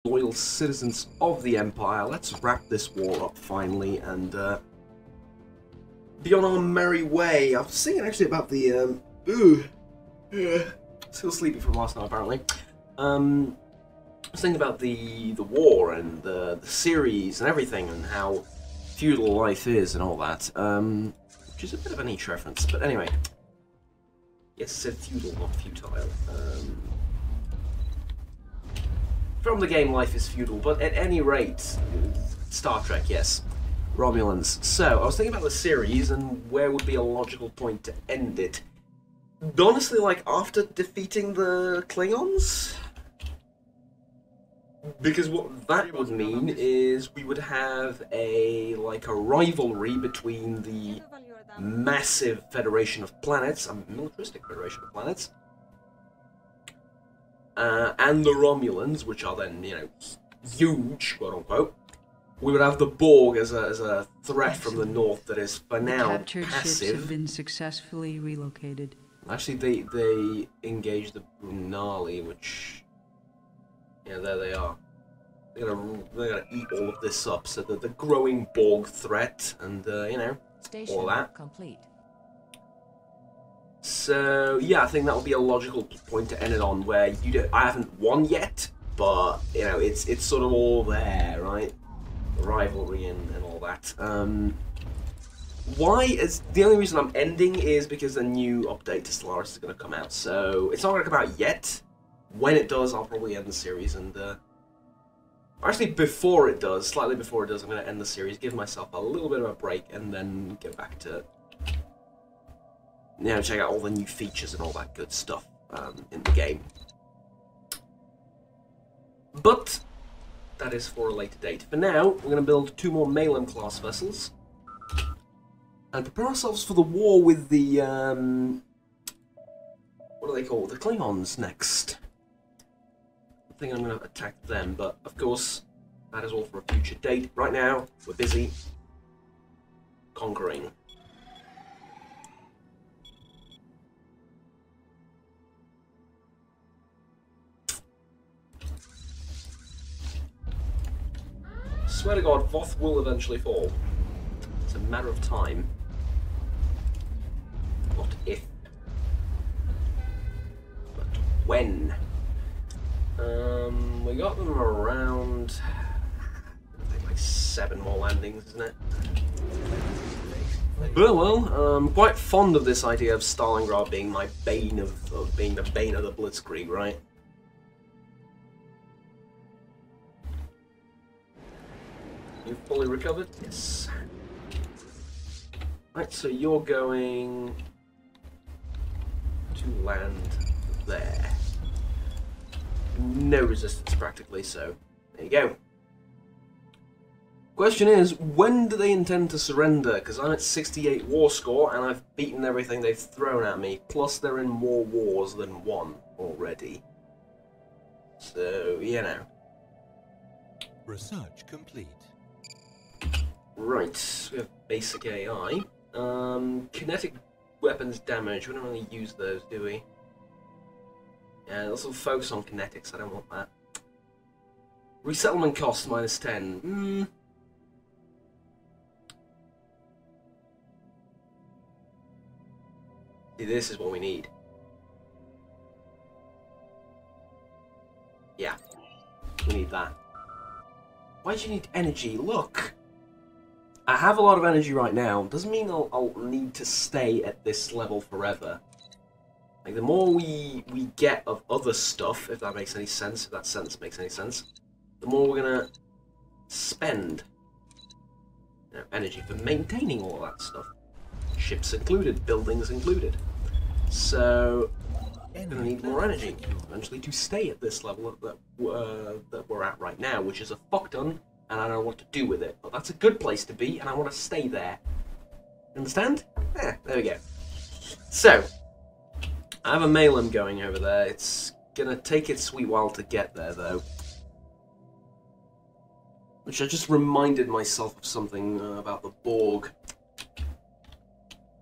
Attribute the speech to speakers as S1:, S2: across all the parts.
S1: loyal citizens of the Empire, let's wrap this war up finally and be on our merry way. I was thinking actually about the still sleepy from last night apparently. I was thinking about the war and the series and everything and how feudal life is and all that, which is a bit of a niche reference, but anyway. Yes, I said feudal, not futile. From the game, life is feudal, but at any rate, Star Trek, yes. Romulans. So, I was thinking about the series and where would be a logical point to end it. Honestly, like, after defeating the Klingons? Because what that would mean is we would have a rivalry between the massive Federation of Planets, a militaristic Federation of Planets, and the Romulans, which are then, you know, huge, quote unquote. We would have the Borg as a threat from the north that is, for now,
S2: captured
S1: passive.
S2: ships have been successfully relocated.
S1: Actually, they engaged the Brunali, which, yeah, there they are. They're gonna eat all of this up. So the growing Borg threat, and you know,
S3: Station
S1: all that.
S3: complete.
S1: So yeah, I think that would be a logical point to end it on, where I haven't won yet, but you know, it's sort of all there, right? The rivalry and all that. Why is the only reason I'm ending is because the new update to Stellairs is going to come out. So it's not going to come out yet. When it does, I'll probably end the series, and actually before it does, slightly before it does, I'm going to end the series, give myself a little bit of a break, and then go back to, you know, check out all the new features and all that good stuff in the game. But that is for a later date. For now, we're going to build 2 more Malum class vessels and prepare ourselves for the war with the what are they called? The Klingons next. I think I'm going to attack them, but of course that is all for a future date. Right now, we're busy conquering. Swear to God, Voth will eventually fall. It's a matter of time. Not if, but when. We got them around, I think, like 7 more landings, isn't it? But well, I'm quite fond of this idea of Stalingrad being my bane of being the bane of the Blitzkrieg, right? You've fully recovered? Yes. Right, so you're going to land there. No resistance practically, so there you go. Question is, when do they intend to surrender? Because I'm at 68 war score and I've beaten everything they've thrown at me, plus they're in more wars than one already. So, you know.
S4: Research complete.
S1: Right, we have basic AI. Kinetic weapons damage, we don't really use those, do we? Yeah, let's all focus on kinetics, I don't want that. Resettlement cost -10. See, this is what we need. Yeah, we need that. Why do you need energy? Look! I have a lot of energy right now. Doesn't mean I'll need to stay at this level forever. Like, the more we get of other stuff, if that makes any sense, if that sentence makes any sense, the more we're gonna spend, you know, energy for maintaining all of that stuff. Ships included, buildings included. So, we're gonna need more energy, eventually, to stay at this level that we're at right now, which is a fuck ton, and I don't know what to do with it. But that's a good place to be, and I want to stay there. Understand? Yeah, there we go. So, I have a Malum going over there. It's gonna take its sweet while to get there, though. Which I just reminded myself of something about the Borg.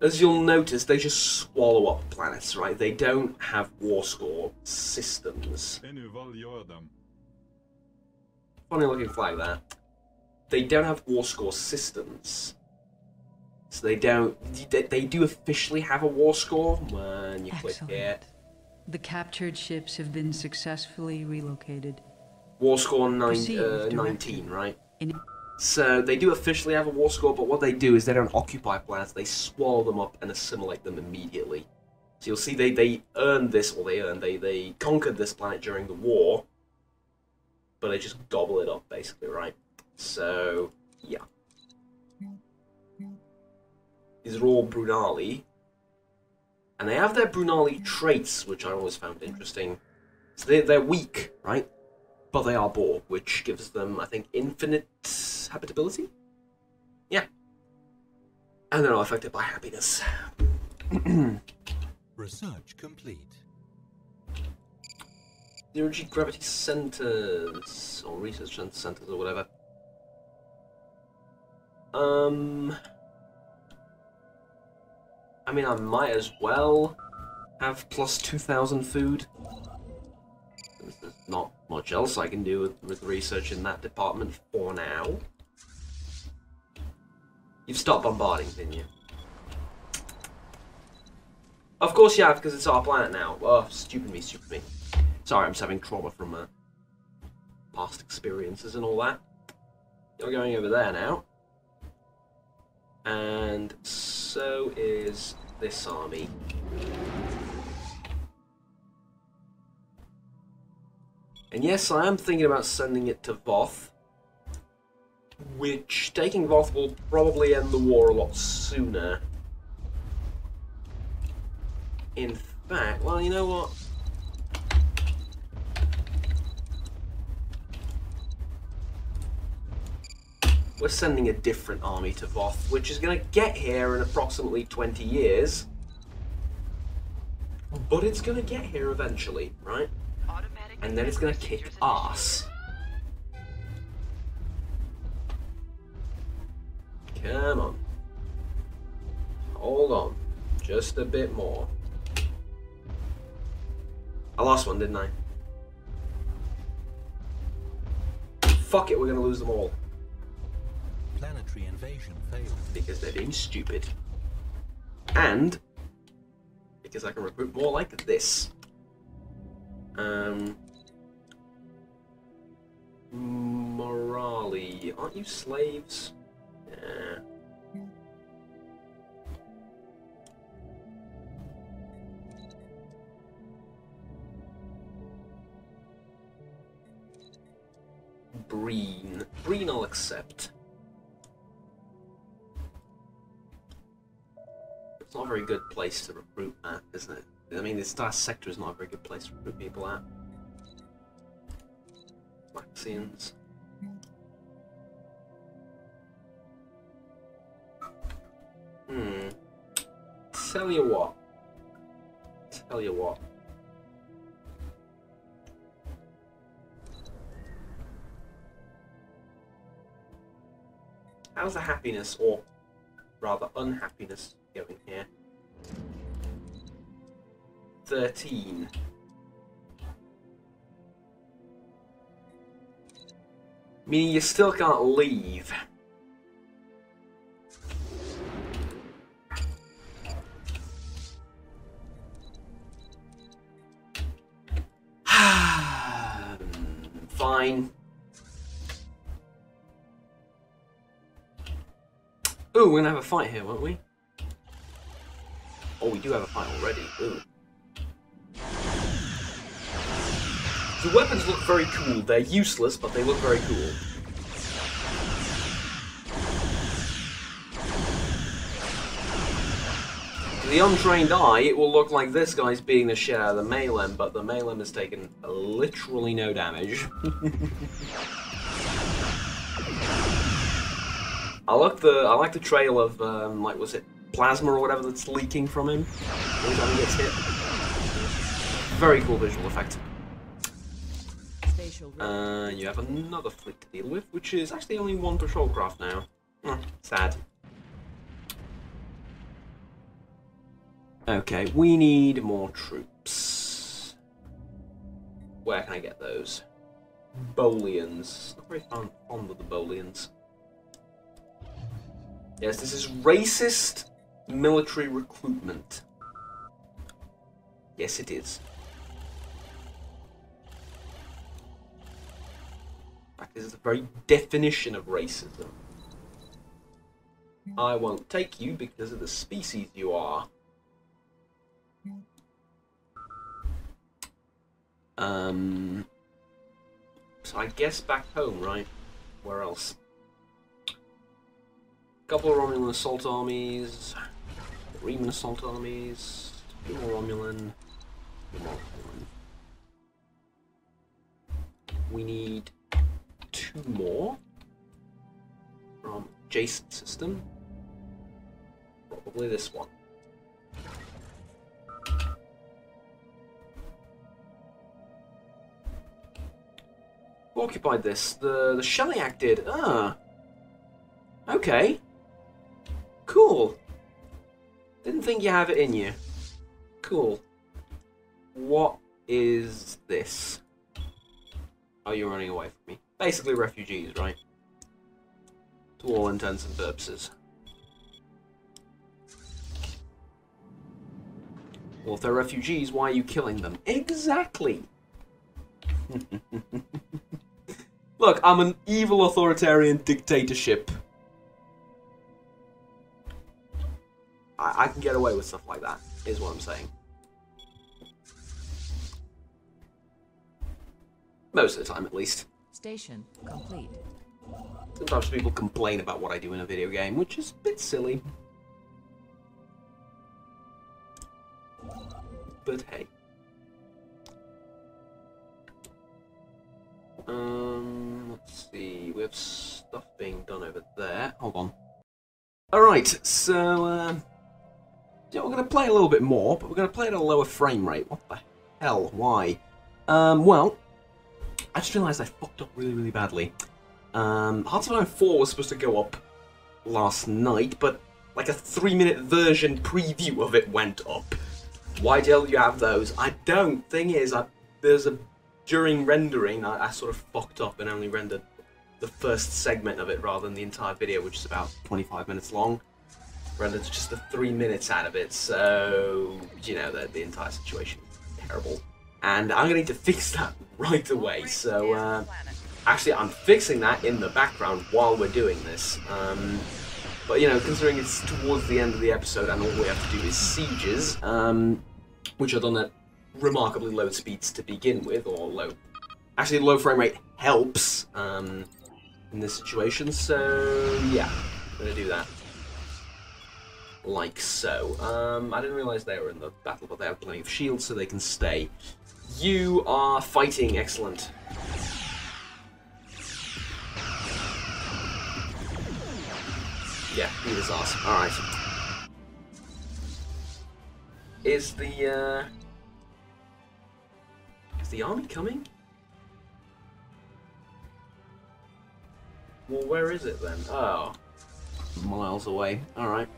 S1: As you'll notice, they just swallow up planets, right? They don't have war score systems. funny looking flag there. They don't have war score systems. So they don't... They do officially have a war score when you click here.
S2: The captured ships have been successfully relocated.
S1: War score 19,
S2: Proceed
S1: right? So they do officially have a war score, but what they do is they don't occupy planets, they swallow them up and assimilate them immediately. So you'll see they earned this, or they conquered this planet during the war, but they just gobble it up, basically, right? So, yeah. These are all Brunali. And they have their Brunali traits, which I always found interesting. So they're weak, right? But they are Boar, which gives them, I think, infinite habitability? Yeah. And they're not affected by happiness.
S3: Research complete.
S1: Zero-G gravity centers, or research centers, or whatever. I mean, I might as well have plus 2,000 food. There's not much else I can do with research in that department for now. You've stopped bombarding, didn't you? Of course you have, because it's our planet now. Oh, stupid me, stupid me. Sorry, I'm just having trauma from past experiences and all that. You're going over there now. And so is this army. And yes, I am thinking about sending it to Voth, which taking Voth will probably end the war a lot sooner. In fact, well, you know what? We're sending a different army to Voth, which is going to get here in approximately 20 years. But it's going to get here eventually, right? And then it's going to kick ass. Come on. Hold on. Just a bit more. I lost one, didn't I? Fuck it, we're going to lose them all.
S3: Planetary invasion failed.
S1: Because they're being stupid. And because I can recruit more like this. Morali, aren't you slaves? Yeah. Breen. Breen I'll accept. It's not a very good place to recruit at, isn't it? I mean, this last sector is not a very good place to recruit people at. Maxians. Tell you what. Tell you what. How's the happiness, or rather unhappiness, going here? 13. Meaning you still can't leave. Fine. Ooh, we're gonna have a fight here, won't we? Oh, we do have a fight already. Ooh. The weapons look very cool. They're useless, but they look very cool. To the untrained eye, it will look like this guy's beating the shit out of the Malem, but the Malem has taken literally no damage. I like the trail of like, was it plasma or whatever that's leaking from him every time he gets hit. Very cool visual effect. You have another fleet to deal with, which is actually only one patrol craft now. Sad. Okay, we need more troops. Where can I get those? Bolians. Not very fond of the Bolians. Yes, this is racist military recruitment. Yes, it is. In fact, this is the very definition of racism. I won't take you because of the species you are. So I guess back home, right? Where else? Couple of Romulan assault armies, Romulan assault armies, two more Romulan, two more Romulan. We need two more from adjacent system. Probably this one. Who occupied this? The Stellairs did. Ah. Okay. Cool. Didn't think you have it in you. Cool. What is this? Oh, you're running away from me. Basically refugees, right? To all intents and purposes. Well, if they're refugees, why are you killing them? Exactly! Look, I'm an evil authoritarian dictatorship. I can get away with stuff like that, is what I'm saying. Most of the time, at least.
S4: Station complete.
S1: Sometimes people complain about what I do in a video game, which is a bit silly. But hey. Let's see. We have stuff being done over there. Hold on. Alright, so, yeah, we're going to play a little bit more, but we're going to play at a lower frame rate. What the hell? Why? Well, I just realised I fucked up really, really badly. Hearts of Iron 4 was supposed to go up last night, but like a 3-minute version preview of it went up. Why do you have those? I don't. Thing is, during rendering, I sort of fucked up and only rendered the first segment of it rather than the entire video, which is about 25 minutes long. Rendered just the 3 minutes out of it, so, you know, the entire situation is terrible. And I'm going to need to fix that right away, so, actually, I'm fixing that in the background while we're doing this. But, you know, considering it's towards the end of the episode and all we have to do is sieges, which are done at remarkably low speeds to begin with, or low... Actually, low frame rate helps in this situation, so yeah, I'm going to do that. Like so. I didn't realise they were in the battle, but they have plenty of shields, so they can stay. You are fighting, excellent. Yeah, beat his ass. Alright. Is the army coming? Well, where is it then? Oh. Miles away. Alright.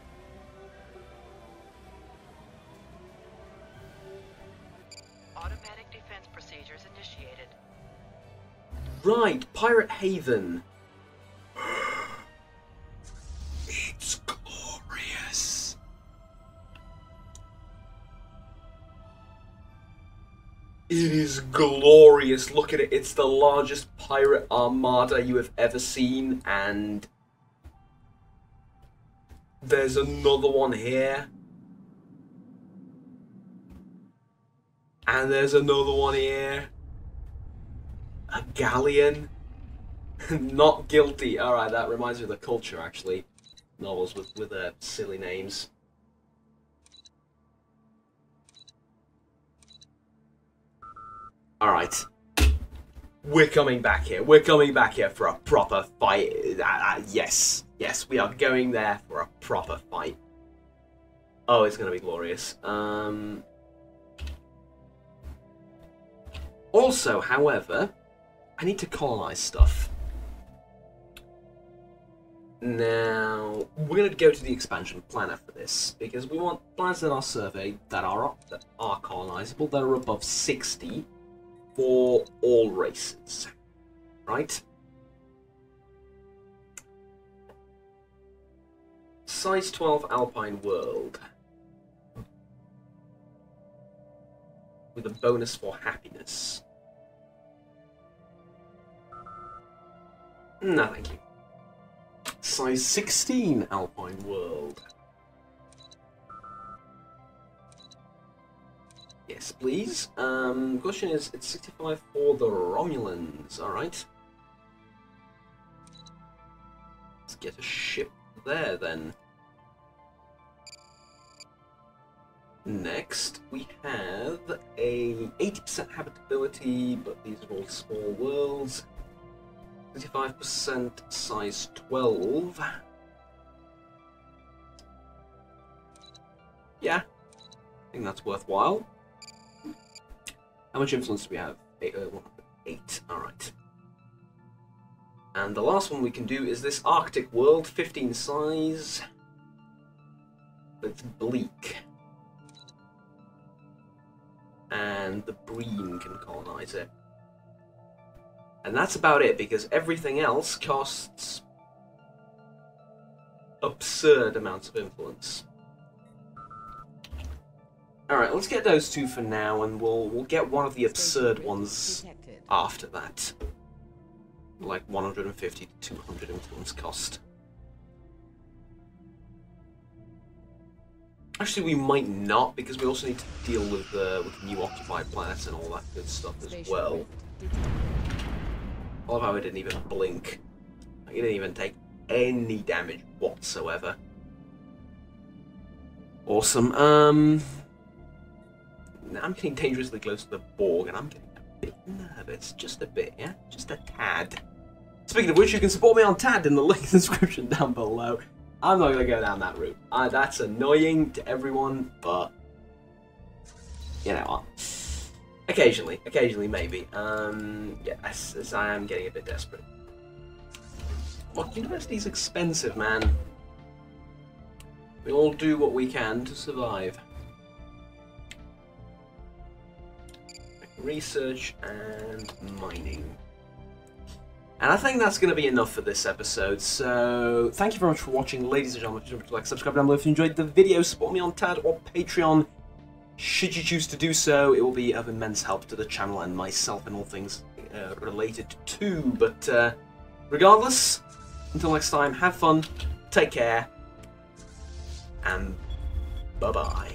S4: Automatic defense procedures initiated.
S1: Right, Pirate Haven. It's glorious. It is glorious. Look at it. It's the largest pirate armada you have ever seen, and there's another one here. And there's another one here. A galleon. Not guilty. Alright, that reminds me of the culture, actually. Novels with silly names. Alright. We're coming back here. We're coming back here for a proper fight. Yes. Yes, we are going there for a proper fight. Oh, it's going to be glorious. Also, however, I need to colonize stuff. Now, we're going to go to the expansion planner for this, because we want planets that are surveyed, that are colonizable, that are above 60 for all races. right? Size 12 Alpine World. With a bonus for happiness. No, thank you. Size 16 Alpine World. Yes, please. Question is, it's 65 for the Romulans, alright. Let's get a ship there then. Next, we have a 80% habitability, but these are all small worlds. 35% size 12. Yeah, I think that's worthwhile. How much influence do we have? 8. Alright. And the last one we can do is this Arctic world, 15 size. It's bleak. And the Breen can colonize it. And that's about it, because everything else costs absurd amounts of influence. Alright, let's get those two for now, and we'll get one of the absurd ones after that. Like 150 to 200 influence cost. Actually, we might not, because we also need to deal with new occupied planets and all that good stuff as well. I love how it didn't even blink. Like, it didn't even take any damage whatsoever. Awesome. Now I'm getting dangerously close to the Borg, and I'm getting a bit nervous. Just a bit, yeah? Just a tad. Speaking of which, you can support me on TAD in the link in the description down below. I'm not going to go down that route. That's annoying to everyone, but you know what? Occasionally maybe. Yes, as I am getting a bit desperate. Look, university's expensive, man. We all do what we can to survive. Research and mining. And I think that's going to be enough for this episode, so thank you very much for watching, ladies and gentlemen. Don't forget to like, subscribe down below if you enjoyed the video, support me on TAD or Patreon. Should you choose to do so, it will be of immense help to the channel and myself and all things related to. But regardless, until next time, have fun, take care, and bye-bye.